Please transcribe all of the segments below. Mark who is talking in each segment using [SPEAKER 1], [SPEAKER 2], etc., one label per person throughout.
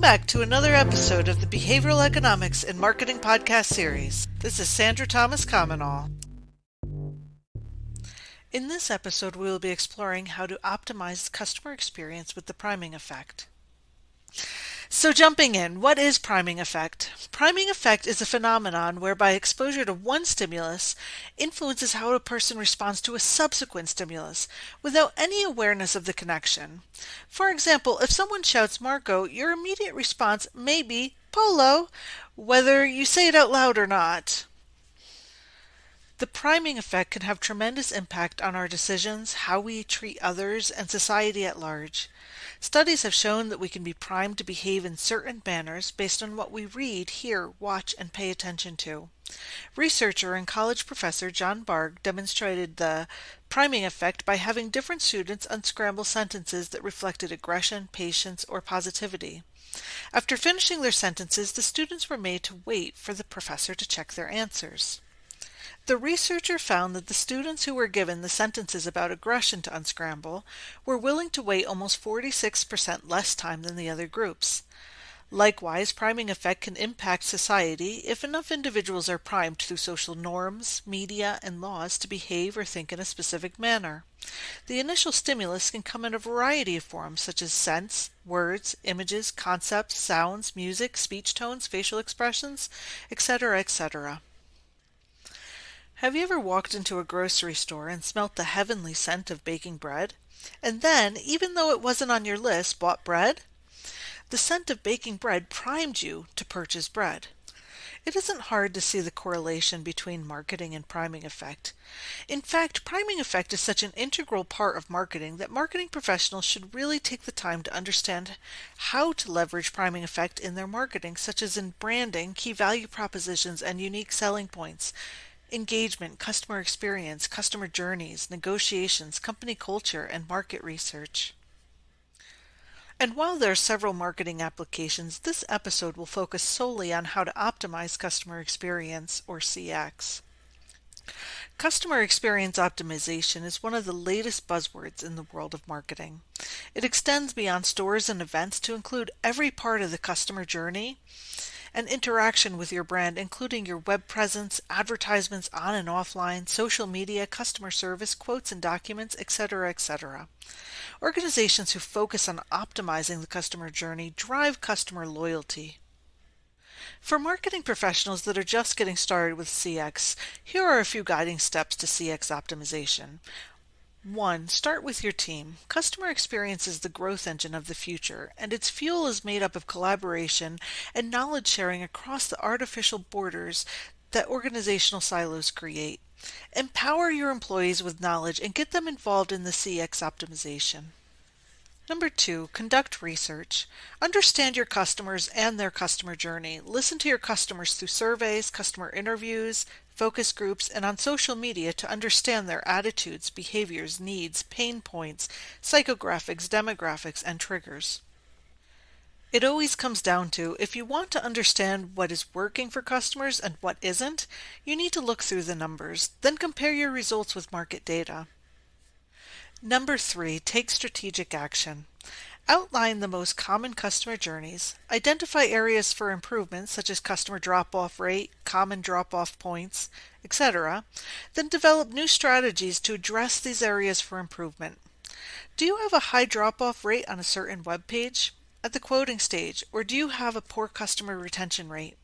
[SPEAKER 1] back to another episode of the Behavioral Economics in Marketing podcast series. This is Sandra Thomas-Comenole. In this episode, we will be exploring how to optimize the customer experience with the priming effect. So jumping in, what is priming effect? Priming effect is a phenomenon whereby exposure to one stimulus influences how a person responds to a subsequent stimulus without any awareness of the connection. For example, if someone shouts Marco, your immediate response may be Polo, whether you say it out loud or not. The priming effect can have tremendous impact on our decisions, how we treat others, and society at large. Studies have shown that we can be primed to behave in certain manners based on what we read, hear, watch, and pay attention to. Researcher and college professor John Bargh demonstrated the priming effect by having different students unscramble sentences that reflected aggression, patience, or positivity. After finishing their sentences, the students were made to wait for the professor to check their answers. The researcher found that the students who were given the sentences about aggression to unscramble were willing to wait almost 46% less time than the other groups. Likewise, priming effect can impact society if enough individuals are primed through social norms, media, and laws to behave or think in a specific manner. The initial stimulus can come in a variety of forms such as scents, words, images, concepts, sounds, music, speech tones, facial expressions, etc., etc. Have you ever walked into a grocery store and smelt the heavenly scent of baking bread? And then, even though it wasn't on your list, bought bread? The scent of baking bread primed you to purchase bread. It isn't hard to see the correlation between marketing and priming effect. In fact, priming effect is such an integral part of marketing that marketing professionals should really take the time to understand how to leverage priming effect in their marketing, such as in branding, key value propositions, and unique selling points. Engagement, customer experience, customer journeys, negotiations, company culture, and market research. And while there are several marketing applications, this episode will focus solely on how to optimize customer experience, or CX. Customer experience optimization is one of the latest buzzwords in the world of marketing. It extends beyond stores and events to include every part of the customer journey and interaction with your brand, including your web presence, advertisements on and offline, social media, customer service, quotes and documents, etc., etc. Organizations who focus on optimizing the customer journey drive customer loyalty. For marketing professionals that are just getting started with CX, here are a few guiding steps to CX optimization. 1. Start with your team. Customer experience is the growth engine of the future, and its fuel is made up of collaboration and knowledge sharing across the artificial borders that organizational silos create. Empower your employees with knowledge and get them involved in the CX optimization. Number 2, conduct research. Understand your customers and their customer journey. Listen to your customers through surveys, customer interviews, focus groups, and on social media to understand their attitudes, behaviors, needs, pain points, psychographics, demographics, and triggers. It always comes down to, if you want to understand what is working for customers and what isn't, you need to look through the numbers, then compare your results with market data. Number 3, take strategic action. Outline the most common customer journeys, identify areas for improvement such as customer drop-off rate, common drop-off points, etc., then develop new strategies to address these areas for improvement. Do you have a high drop-off rate on a certain web page at the quoting stage, or do you have a poor customer retention rate?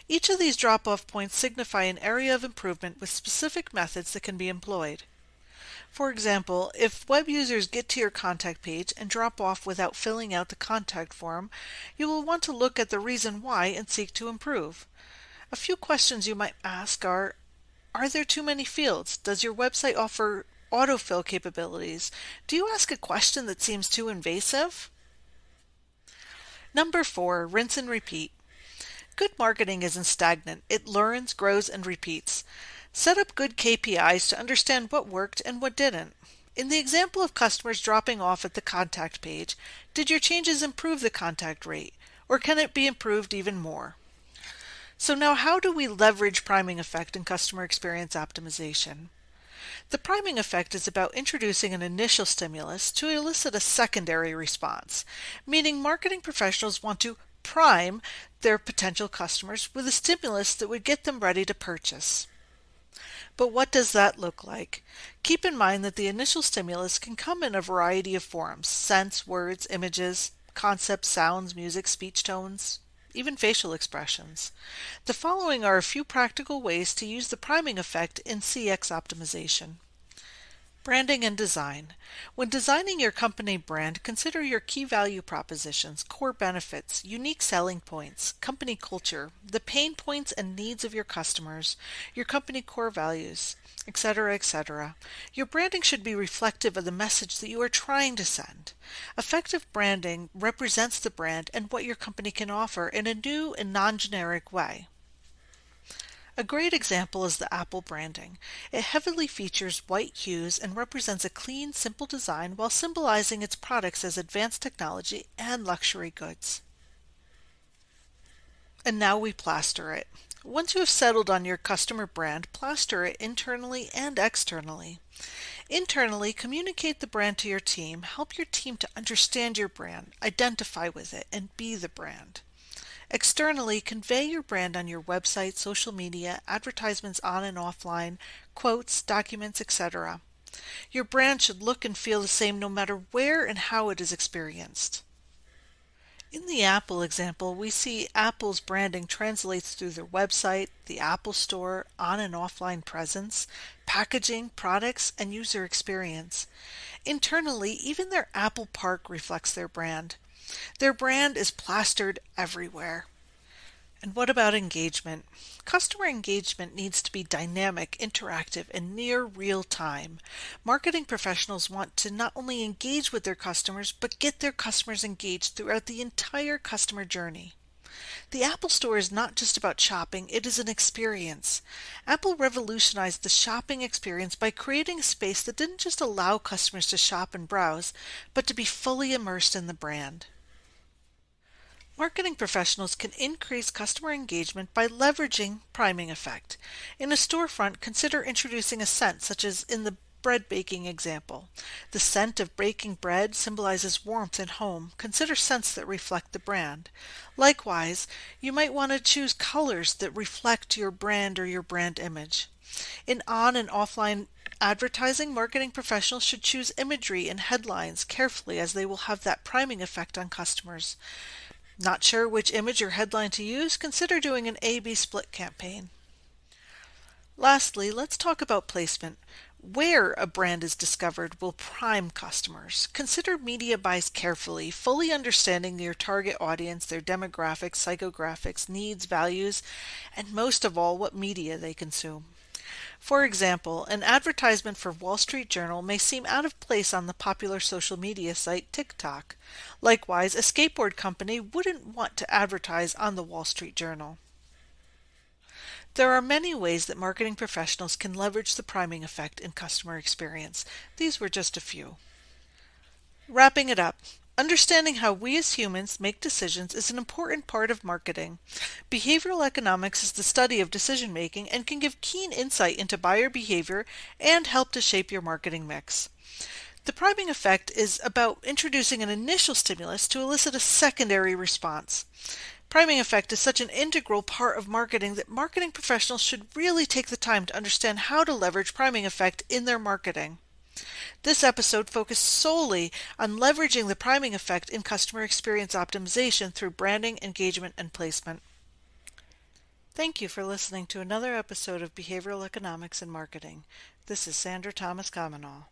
[SPEAKER 1] Each of these drop-off points signify an area of improvement with specific methods that can be employed. For example, if web users get to your contact page and drop off without filling out the contact form, you will want to look at the reason why and seek to improve. A few questions you might ask are there too many fields? Does your website offer autofill capabilities? Do you ask a question that seems too invasive? Number 4, rinse and repeat. Good marketing isn't stagnant. It learns, grows, and repeats. Set up good KPIs to understand what worked and what didn't. In the example of customers dropping off at the contact page, did your changes improve the contact rate, or can it be improved even more? So now how do we leverage priming effect in customer experience optimization? The priming effect is about introducing an initial stimulus to elicit a secondary response, meaning marketing professionals want to prime their potential customers with a stimulus that would get them ready to purchase. But what does that look like? Keep in mind that the initial stimulus can come in a variety of forms: scents, words, images, concepts, sounds, music, speech tones, even facial expressions. The following are a few practical ways to use the priming effect in CX optimization. Branding and design. When designing your company brand, consider your key value propositions, core benefits, unique selling points, company culture, the pain points and needs of your customers, your company core values, etc., etc. Your branding should be reflective of the message that you are trying to send. Effective branding represents the brand and what your company can offer in a new and non-generic way. A great example is the Apple branding. It heavily features white hues and represents a clean, simple design while symbolizing its products as advanced technology and luxury goods. And now we plaster it. Once you have settled on your customer brand, plaster it internally and externally. Internally, communicate the brand to your team. Help your team to understand your brand, identify with it, and be the brand. Externally, convey your brand on your website, social media, advertisements on and offline, quotes, documents, etc. Your brand should look and feel the same no matter where and how it is experienced. In the Apple example, we see Apple's branding translates through their website, the Apple Store, on and offline presence, packaging, products, and user experience. Internally, even their Apple Park reflects their brand. Their brand is plastered everywhere. And what about engagement? Customer engagement needs to be dynamic, interactive, and near real time. Marketing professionals want to not only engage with their customers, but get their customers engaged throughout the entire customer journey. The Apple Store is not just about shopping, it is an experience. Apple revolutionized the shopping experience by creating a space that didn't just allow customers to shop and browse, but to be fully immersed in the brand. Marketing professionals can increase customer engagement by leveraging priming effect. In a storefront, consider introducing a scent, such as in the bread baking example. The scent of baking bread symbolizes warmth and home. Consider scents that reflect the brand. Likewise, you might want to choose colors that reflect your brand or your brand image. In on and offline advertising, marketing professionals should choose imagery and headlines carefully, as they will have that priming effect on customers. Not sure which image or headline to use? Consider doing an A/B split campaign. Lastly, let's talk about placement. Where a brand is discovered will prime customers. Consider media buys carefully, fully understanding your target audience, their demographics, psychographics, needs, values, and most of all, what media they consume. For example, an advertisement for Wall Street Journal may seem out of place on the popular social media site TikTok. Likewise, a skateboard company wouldn't want to advertise on the Wall Street Journal. There are many ways that marketing professionals can leverage the priming effect in customer experience. These were just a few. Wrapping it up. Understanding how we as humans make decisions is an important part of marketing. Behavioral economics is the study of decision making and can give keen insight into buyer behavior and help to shape your marketing mix. The priming effect is about introducing an initial stimulus to elicit a secondary response. Priming effect is such an integral part of marketing that marketing professionals should really take the time to understand how to leverage priming effect in their marketing. This episode focused solely on leveraging the priming effect in customer experience optimization through branding, engagement, and placement. Thank you for listening to another episode of Behavioral Economics and Marketing. This is Sandra Thomas-Comenole.